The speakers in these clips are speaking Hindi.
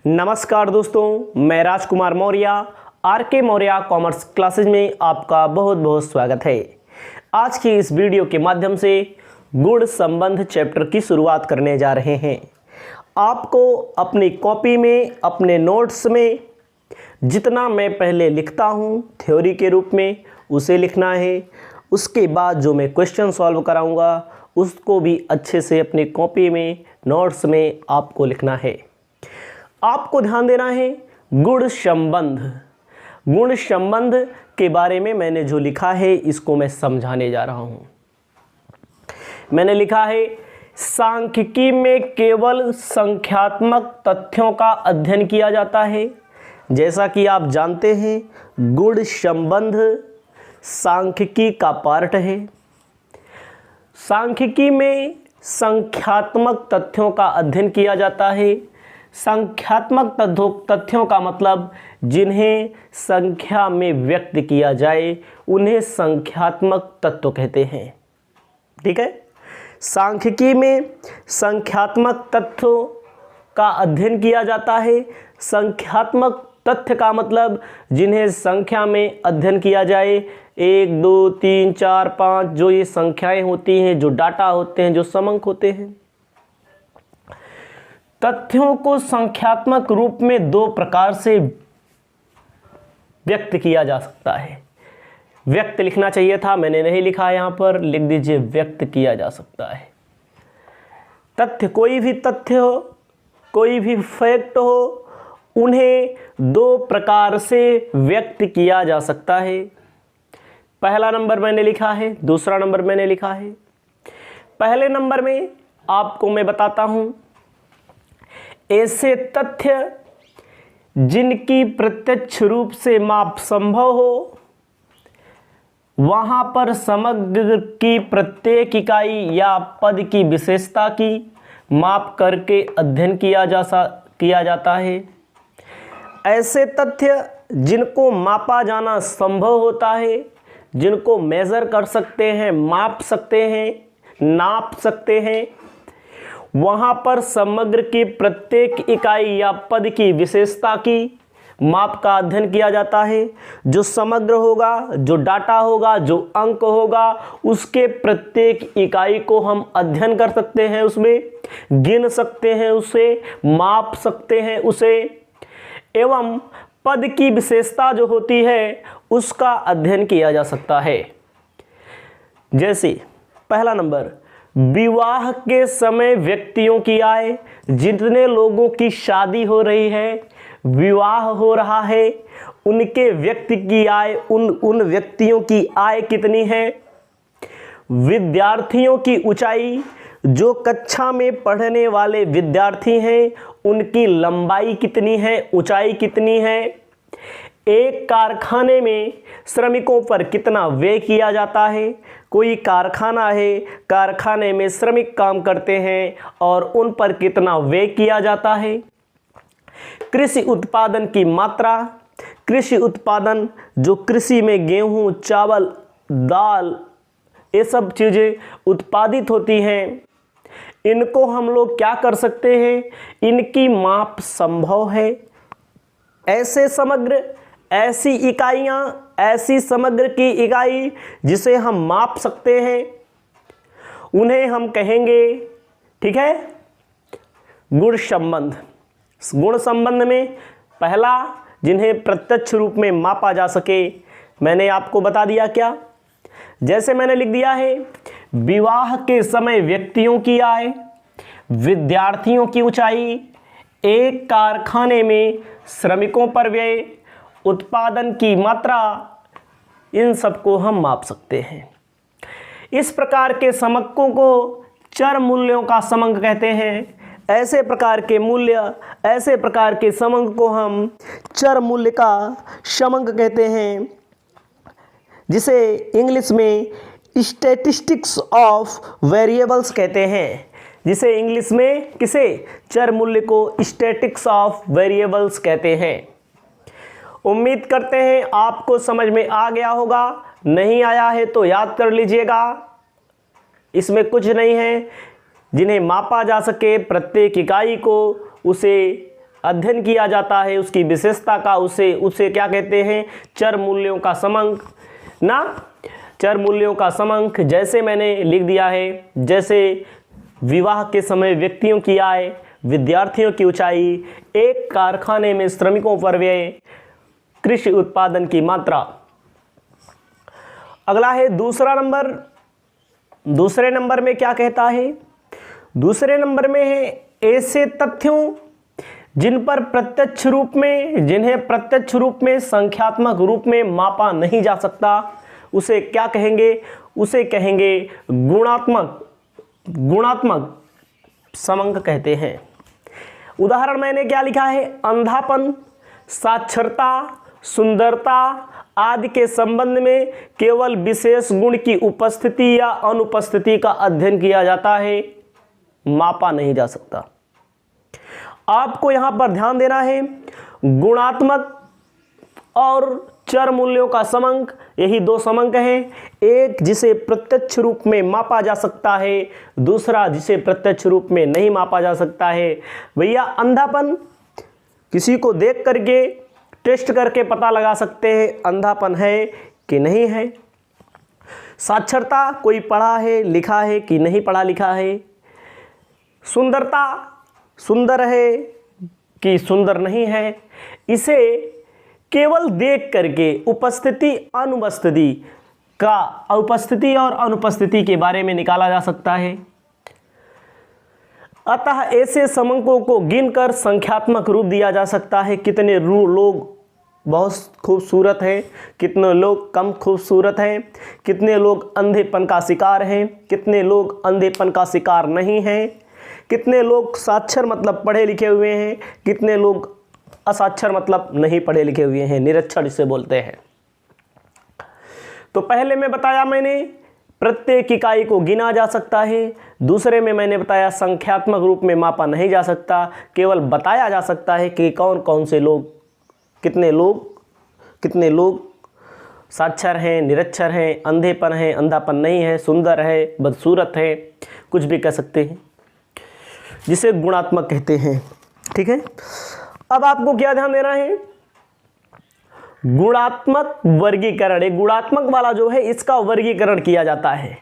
नमस्कार दोस्तों, मैं Rajkumar Maurya R K. Maurya commerce classes में आपका बहुत बहुत स्वागत है। आज की इस वीडियो के माध्यम से गुण संबंध चैप्टर की शुरुआत करने जा रहे हैं। आपको अपनी कॉपी में, अपने नोट्स में जितना मैं पहले लिखता हूँ थ्योरी के रूप में उसे लिखना है। उसके बाद जो मैं क्वेश्चन सॉल्व कराऊंगा उसको भी अच्छे से अपनी कॉपी में, नोट्स में आपको लिखना है। आपको ध्यान देना है गुण संबंध। गुण संबंध के बारे में मैंने जो लिखा है इसको मैं समझाने जा रहा हूं। मैंने लिखा है सांख्यिकी में केवल संख्यात्मक तथ्यों का अध्ययन किया जाता है। जैसा कि आप जानते हैं गुण संबंध सांख्यिकी का पार्ट है। सांख्यिकी में संख्यात्मक तथ्यों का अध्ययन किया जाता है। संख्यात्मक तथ्यों का मतलब जिन्हें संख्या में व्यक्त किया जाए उन्हें संख्यात्मक तत्व कहते हैं। ठीक है, सांख्यिकी में संख्यात्मक तथ्यों का अध्ययन किया जाता है। संख्यात्मक तथ्य का मतलब जिन्हें संख्या में अध्ययन किया जाए, 1, 2, 3, 4, 5 जो ये संख्याएं होती हैं, जो डाटा होते हैं, जो समंक होते हैं। तथ्यों को संख्यात्मक रूप में दो प्रकार से व्यक्त किया जा सकता है। व्यक्त लिखना चाहिए था, मैंने नहीं लिखा, यहां पर लिख दीजिए व्यक्त किया जा सकता है। तथ्य, कोई भी तथ्य हो, कोई भी फैक्ट हो, उन्हें दो प्रकार से व्यक्त किया जा सकता है। पहला नंबर मैंने लिखा है, दूसरा नंबर मैंने लिखा है। पहले नंबर में आपको मैं बताता हूं ऐसे तथ्य जिनकी प्रत्यक्ष रूप से माप संभव हो, वहां पर समग्र की प्रत्येक इकाई या पद की विशेषता की माप करके अध्ययन किया जाता है। ऐसे तथ्य जिनको मापा जाना संभव होता है, जिनको मेजर कर सकते हैं, माप सकते हैं, नाप सकते हैं, वहां पर समग्र की प्रत्येक इकाई या पद की विशेषता की माप का अध्ययन किया जाता है। जो समग्र होगा, जो डाटा होगा, जो अंक होगा, उसके प्रत्येक इकाई को हम अध्ययन कर सकते हैं, उसमें गिन सकते हैं, उसे माप सकते हैं उसे, एवं पद की विशेषता जो होती है उसका अध्ययन किया जा सकता है। जैसे पहला नंबर, विवाह के समय व्यक्तियों की आय, जितने लोगों की शादी हो रही है, विवाह हो रहा है, उनके व्यक्ति की आय, उन व्यक्तियों की आय कितनी है। विद्यार्थियों की ऊंचाई, जो कक्षा में पढ़ने वाले विद्यार्थी हैं उनकी लंबाई कितनी है, ऊंचाई कितनी है। एक कारखाने में श्रमिकों पर कितना व्यय किया जाता है। कोई कारखाना है, कारखाने में श्रमिक काम करते हैं और उन पर कितना व्यय किया जाता है। कृषि उत्पादन की मात्रा, कृषि उत्पादन जो कृषि में गेहूं, चावल, दाल, ये सब चीज़ें उत्पादित होती हैं, इनको हम लोग क्या कर सकते हैं, इनकी माप संभव है। ऐसे समग्र, ऐसी इकाइयां, ऐसी समग्र की इकाई जिसे हम माप सकते हैं उन्हें हम कहेंगे, ठीक है, गुण संबंध। गुण संबंध में पहला, जिन्हें प्रत्यक्ष रूप में मापा जा सके, मैंने आपको बता दिया क्या। जैसे मैंने लिख दिया है विवाह के समय व्यक्तियों की आय, विद्यार्थियों की ऊंचाई, एक कारखाने में श्रमिकों पर व्यय, उत्पादन की मात्रा, इन सबको हम माप सकते हैं। इस प्रकार के समकों को चर मूल्यों का समंक कहते हैं। ऐसे प्रकार के मूल्य, ऐसे प्रकार के समंक को हम चर मूल्य का समंक कहते हैं, जिसे इंग्लिश में स्टैटिस्टिक्स ऑफ वेरिएबल्स कहते हैं। जिसे इंग्लिश में किसे, चर मूल्य को स्टैटिस्टिक्स ऑफ वेरिएबल्स कहते हैं। उम्मीद करते हैं आपको समझ में आ गया होगा। नहीं आया है तो याद कर लीजिएगा, इसमें कुछ नहीं है। जिन्हें मापा जा सके प्रत्येक इकाई को, उसे अध्ययन किया जाता है, उसकी विशेषता का, उसे क्या कहते हैं, चर मूल्यों का समंक ना, चर मूल्यों का समंक। जैसे मैंने लिख दिया है, जैसे विवाह के समय व्यक्तियों की आय, विद्यार्थियों की ऊंचाई, एक कारखाने में श्रमिकों पर व्यय, कृषि उत्पादन की मात्रा। अगला है दूसरा नंबर। दूसरे नंबर में क्या कहता है, दूसरे नंबर में है ऐसे तथ्यों जिन्हें प्रत्यक्ष रूप में संख्यात्मक रूप में मापा नहीं जा सकता, उसे क्या कहेंगे, उसे कहेंगे गुणात्मक समंक कहते हैं। उदाहरण मैंने क्या लिखा है, अंधापन, साक्षरता, सुंदरता आदि के संबंध में केवल विशेष गुण की उपस्थिति या अनुपस्थिति का अध्ययन किया जाता है, मापा नहीं जा सकता। आपको यहां पर ध्यान देना है, गुणात्मक और चर मूल्यों का समंक, यही दो समंक हैं, एक जिसे प्रत्यक्ष रूप में मापा जा सकता है, दूसरा जिसे प्रत्यक्ष रूप में नहीं मापा जा सकता है। भैया अंधापन किसी को देख करके टेस्ट करके पता लगा सकते हैं अंधापन है कि नहीं है। साक्षरता कोई पढ़ा है लिखा है कि नहीं पढ़ा लिखा है। सुंदरता सुंदर है कि सुंदर नहीं है, इसे केवल देख करके उपस्थिति और अनुपस्थिति के बारे में निकाला जा सकता है। अतः ऐसे समंकों को गिनकर संख्यात्मक रूप दिया जा सकता है। कितने लोग बहुत खूबसूरत हैं, कितने लोग कम खूबसूरत हैं, कितने लोग अंधेपन का शिकार हैं, कितने लोग अंधेपन का शिकार नहीं हैं, कितने लोग साक्षर मतलब पढ़े लिखे हुए हैं, कितने लोग असाक्षर मतलब नहीं पढ़े लिखे हुए हैं, निरक्षर इसे बोलते हैं। तो पहले में बताया मैंने प्रत्येक इकाई को गिना जा सकता है, दूसरे में मैंने बताया संख्यात्मक रूप में मापा नहीं जा सकता, केवल बताया जा सकता है कि कौन कौन से लोग, कितने लोग साक्षर हैं, निरक्षर हैं, अंधेपन है, अंधापन नहीं है, सुंदर है, बदसूरत है, कुछ भी कह सकते हैं, जिसे गुणात्मक कहते हैं। ठीक है, अब आपको क्या ध्यान देना है, गुणात्मक वर्गीकरण, एक गुणात्मक वाला जो है इसका वर्गीकरण किया जाता है।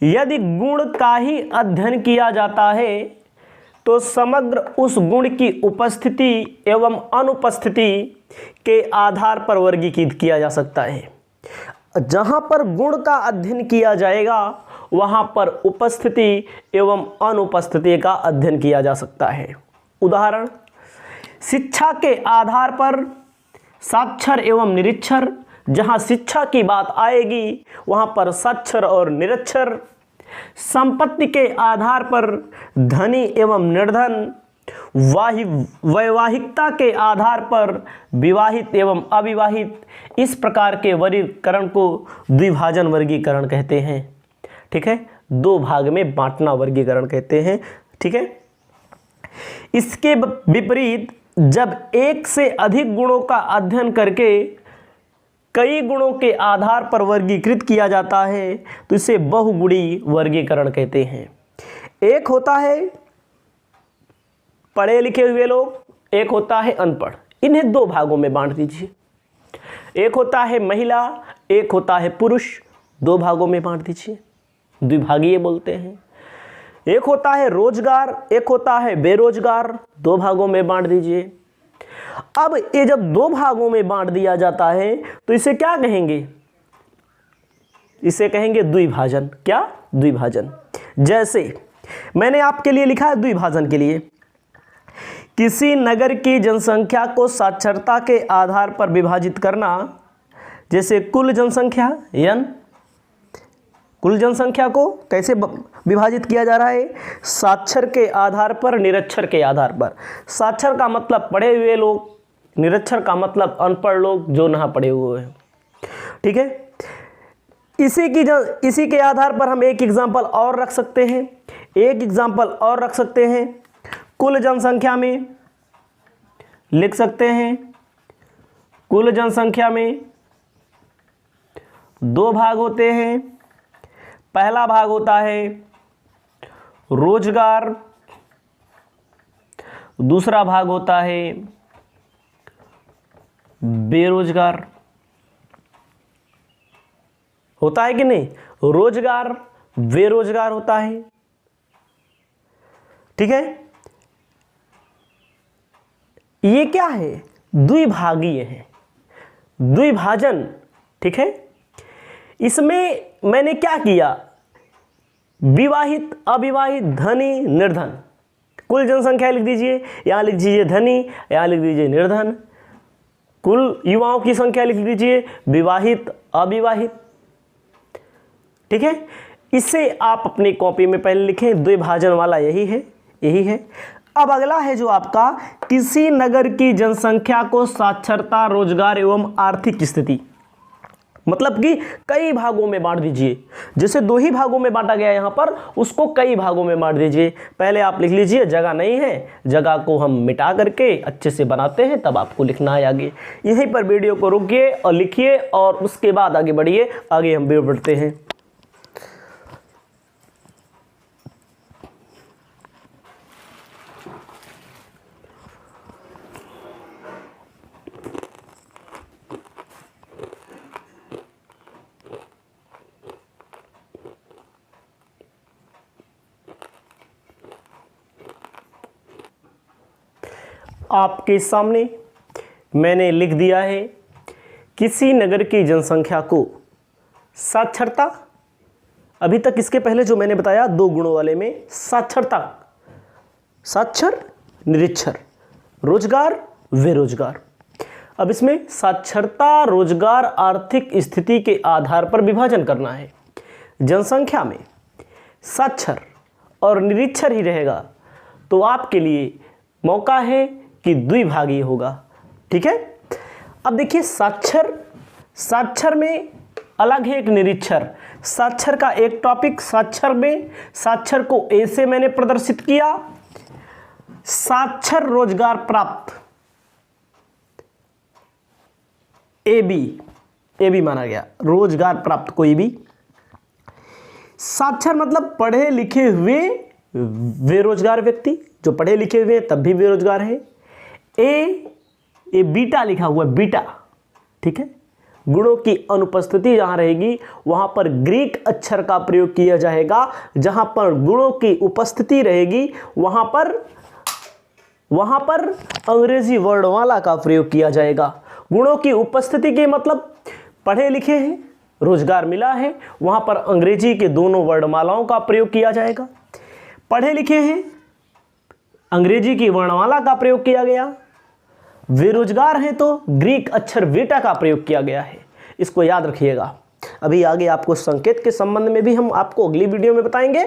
यदि गुण का ही अध्ययन किया जाता है तो समग्र उस गुण की उपस्थिति एवं अनुपस्थिति के आधार पर वर्गीकृत किया जा सकता है। जहां पर गुण का अध्ययन किया जाएगा वहां पर उपस्थिति एवं अनुपस्थिति का अध्ययन किया जा सकता है। उदाहरण, शिक्षा के आधार पर साक्षर एवं निरक्षर, जहां शिक्षा की बात आएगी वहां पर साक्षर और निरक्षर। संपत्ति के आधार पर धनी एवं निर्धन, वैवाहिकता के आधार पर विवाहित एवं अविवाहित, इस प्रकार के वर्गीकरण को द्विभाजन वर्गीकरण कहते हैं। ठीक है, दो भाग में बांटना वर्गीकरण कहते हैं। ठीक है, इसके विपरीत जब एक से अधिक गुणों का अध्ययन करके कई गुणों के आधार पर वर्गीकृत किया जाता है तो इसे बहुगुणी वर्गीकरण कहते हैं। एक होता है पढ़े लिखे हुए लोग, एक होता है अनपढ़, इन्हें दो भागों में बांट दीजिए। एक होता है महिला, एक होता है पुरुष, दो भागों में बांट दीजिए, द्विभागीय बोलते हैं। एक होता है रोजगार, एक होता है बेरोजगार, दो भागों में बांट दीजिए। अब ये जब दो भागों में बांट दिया जाता है तो इसे क्या कहेंगे, इसे कहेंगे द्विभाजन। क्या? द्विभाजन। जैसे मैंने आपके लिए लिखा है द्विभाजन के लिए, किसी नगर की जनसंख्या को साक्षरता के आधार पर विभाजित करना, जैसे कुल जनसंख्या n, कुल जनसंख्या को कैसे विभाजित किया जा रहा है, साक्षर के आधार पर, निरक्षर के आधार पर। साक्षर का मतलब पढ़े हुए लोग, निरक्षर का मतलब अनपढ़ लोग जो ना पढ़े हुए हैं। ठीक है, इसी के आधार पर हम एक एग्जाम्पल और रख सकते हैं, कुल जनसंख्या में लिख सकते हैं, कुल जनसंख्या में दो भाग होते हैं। पहला भाग होता है रोजगार, दूसरा भाग होता है बेरोजगार, होता है कि नहीं, रोजगार बेरोजगार होता है, ठीक है। ये क्या है, द्विभागीय है, द्विभाजन, ठीक है। इसमें मैंने क्या किया, विवाहित अविवाहित धनी निर्धन, कुल जनसंख्या लिख दीजिए, यहां लिख दीजिए धनी, यहां लिख दीजिए निर्धन, कुल युवाओं की संख्या लिख दीजिए विवाहित अविवाहित, ठीक है। इसे आप अपनी कॉपी में पहले लिखें, द्विभाजन वाला यही है। अब अगला है जो आपका, किसी नगर की जनसंख्या को साक्षरता, रोजगार एवं आर्थिक स्थिति, मतलब कि कई भागों में बांट दीजिए। जैसे 2 ही भागों में बांटा गया यहां पर, उसको कई भागों में बांट दीजिए। पहले आप लिख लीजिए, जगह नहीं है, जगह को हम मिटा करके अच्छे से बनाते हैं, तब आपको लिखना है आगे। यहीं पर वीडियो को रोकिए और लिखिए और उसके बाद आगे बढ़िए। आगे हम बढ़ते हैं। आपके सामने मैंने लिख दिया है, किसी नगर की जनसंख्या को साक्षरता, अभी तक इसके पहले जो मैंने बताया 2 गुणों वाले में, साक्षरता, साक्षर निरक्षर, रोजगार बेरोजगार। अब इसमें साक्षरता, रोजगार, आर्थिक स्थिति के आधार पर विभाजन करना है। जनसंख्या में साक्षर और निरक्षर ही रहेगा तो आपके लिए मौका है कि द्विभागी होगा, ठीक है। अब देखिए, साक्षर में अलग है एक निरक्षर। साक्षर का एक टॉपिक, साक्षर में साक्षर को ए से मैंने प्रदर्शित किया, साक्षर रोजगार प्राप्त ए बी माना गया, रोजगार प्राप्त कोई भी। साक्षर मतलब पढ़े लिखे हुए बेरोजगार व्यक्ति, जो पढ़े लिखे हुए तब भी बेरोजगार है। ए बीटा लिखा हुआ, बीटा, ठीक है। गुणों की अनुपस्थिति जहां रहेगी वहां पर ग्रीक अक्षर का प्रयोग किया जाएगा, जहां पर गुणों की उपस्थिति रहेगी वहां पर अंग्रेजी वर्णमाला का प्रयोग किया जाएगा। गुणों की उपस्थिति के मतलब पढ़े लिखे हैं, रोजगार मिला है, वहां पर अंग्रेजी के दोनों वर्णमालाओं का प्रयोग किया जाएगा। पढ़े लिखे हैं, अंग्रेजी की वर्णमाला का प्रयोग किया गया। बेरोजगार हैं तो ग्रीक अक्षर बीटा का प्रयोग किया गया है। इसको याद रखिएगा। अभी आगे आपको संकेत के संबंध में भी हम आपको अगली वीडियो में बताएंगे।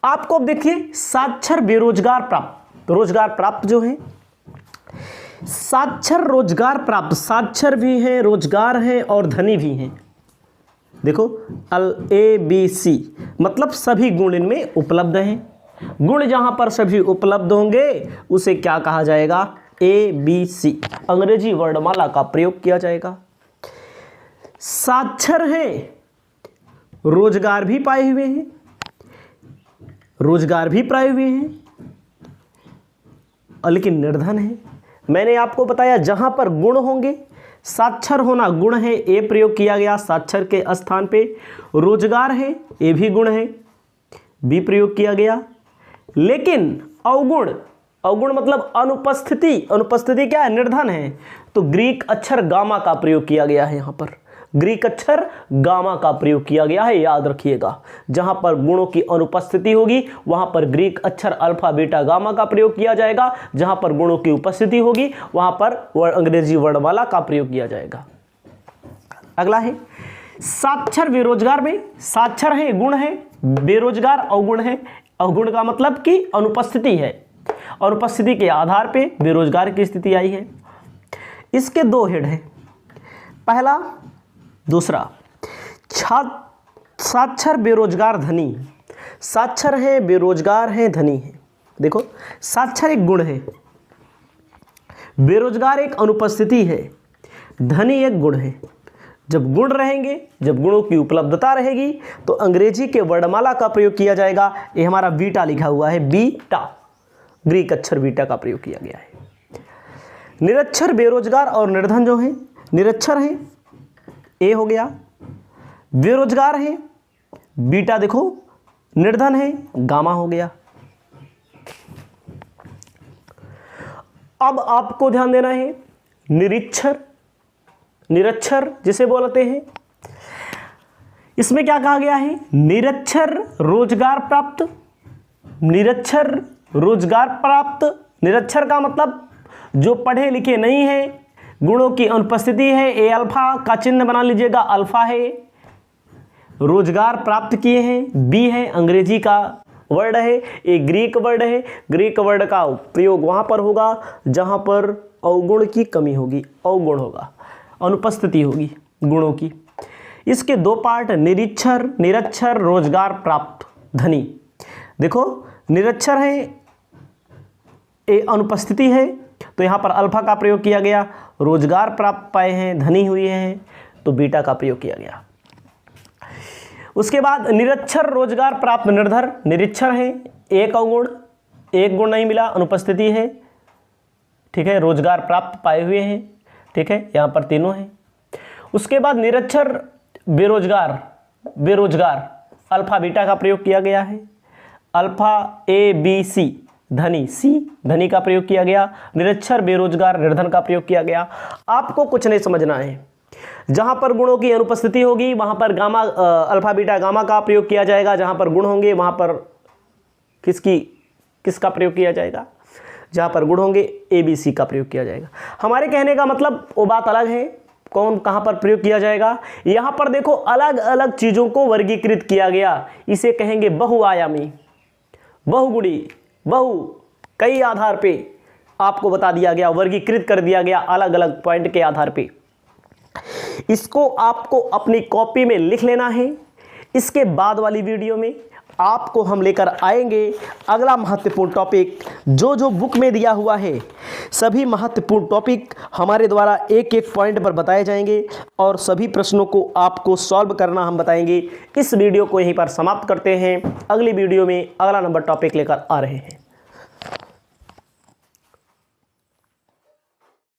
आपको देखिए, साक्षर बेरोजगार प्राप्त, रोजगार प्राप्त जो है, साक्षर रोजगार प्राप्त, साक्षर भी हैं, रोजगार हैं और धनी भी हैं। देखो, ABC मतलब सभी गुण इनमें उपलब्ध हैं। गुण जहां पर सभी उपलब्ध होंगे उसे क्या कहा जाएगा, ABC, अंग्रेजी वर्णमाला का प्रयोग किया जाएगा। साक्षर हैं, रोजगार भी पाए हुए हैं, और लेकिन निर्धन है। मैंने आपको बताया जहां पर गुण होंगे, साक्षर होना गुण है, ए प्रयोग किया गया साक्षर के स्थान पे। रोजगार है, ए भी गुण है, बी प्रयोग किया गया। लेकिन अवगुण मतलब अनुपस्थिति क्या है, निर्धन है, तो ग्रीक अक्षर गामा का प्रयोग किया गया है। यहां पर ग्रीक अक्षर गामा का प्रयोग किया गया है, याद रखिएगा। जहां पर गुणों की अनुपस्थिति होगी वहां पर ग्रीक अक्षर अल्फा बीटा गामा का प्रयोग किया जाएगा। जहां पर गुणों की उपस्थिति होगी वहां पर अंग्रेजी वर्णमाला का प्रयोग किया जाएगा। अगला है साक्षर बेरोजगार में, साक्षर है गुण है, बेरोजगार अवगुण है। अवगुण का मतलब कि अनुपस्थिति है, अनुपस्थिति के आधार पे बेरोजगार की स्थिति आई है। इसके 2 हेड हैं, पहला दूसरा। साक्षर बेरोजगार धनी, साक्षर है बेरोजगार है धनी है। देखो, साक्षर एक गुण है, बेरोजगार एक अनुपस्थिति है, धनी एक गुण है। जब गुण रहेंगे, जब गुणों की उपलब्धता रहेगी तो अंग्रेजी के वर्णमाला का प्रयोग किया जाएगा। ये हमारा बीटा लिखा हुआ है, बीटा, ग्रीक अक्षर बीटा का प्रयोग किया गया है। निरक्षर, बेरोजगार और निर्धन जो है, निरक्षर है ए हो गया, बेरोजगार है बीटा देखो, निर्धन है गामा हो गया। अब आपको ध्यान देना है निरीक्षर, निरक्षर जिसे बोलते हैं, इसमें क्या कहा गया है, निरक्षर रोजगार प्राप्त, निरक्षर रोजगार प्राप्त। निरक्षर का मतलब जो पढ़े लिखे नहीं है, गुणों की अनुपस्थिति है, ए अल्फा का चिन्ह बना लीजिएगा, अल्फा है, रोजगार प्राप्त किए हैं, बी है अंग्रेजी का वर्ड है, ए ग्रीक वर्ड है। ग्रीक वर्ड का प्रयोग वहां पर होगा जहां पर अवगुण की कमी होगी, अवगुण होगा, अनुपस्थिति होगी गुणों की। इसके दो पार्ट, निरीक्षर, निरक्षर, रोजगार प्राप्त, धनी। देखो निरक्षर है, ए अनुपस्थिति है, तो यहां पर अल्फा का प्रयोग किया गया, रोजगार प्राप्त पाए हैं, धनी हुए हैं, तो बीटा का प्रयोग किया गया। उसके बाद निरक्षर रोजगार प्राप्त निर्धर, निरीक्षर है, एक अवगुण, एक गुण नहीं मिला, अनुपस्थिति है, ठीक है, रोजगार प्राप्त पाए हुए हैं, ठीक है, यहाँ पर तीनों हैं। उसके बाद निरक्षर बेरोजगार, बेरोजगार अल्फा बीटा का प्रयोग किया गया है, अल्फा ए बी सी, धनी सी, धनी का प्रयोग किया गया, निरक्षर बेरोजगार निर्धन का प्रयोग किया गया। आपको कुछ नहीं समझना है, जहां पर गुणों की अनुपस्थिति होगी वहां पर गामा, अल्फा बीटा गामा का प्रयोग किया जाएगा, जहां पर गुण होंगे वहां पर किसका प्रयोग किया जाएगा, जहां पर गुण होंगे ए बी सी का प्रयोग किया जाएगा। हमारे कहने का मतलब वो बात अलग है, कौन कहां पर प्रयोग किया जाएगा। यहां पर देखो अलग अलग चीजों को वर्गीकृत किया गया, इसे कहेंगे बहुआयामी, बहुगुणी, कई आधार पे आपको बता दिया गया, वर्गीकृत कर दिया गया अलग अलग पॉइंट के आधार पे। इसको आपको अपनी कॉपी में लिख लेना है। इसके बाद वाली वीडियो में आपको हम लेकर आएंगे अगला महत्वपूर्ण टॉपिक, जो बुक में दिया हुआ है सभी महत्वपूर्ण टॉपिक हमारे द्वारा एक एक पॉइंट पर बताए जाएंगे और सभी प्रश्नों को आपको सॉल्व करना हम बताएंगे। इस वीडियो को यहीं पर समाप्त करते हैं, अगली वीडियो में अगला नंबर टॉपिक लेकर आ रहे हैं।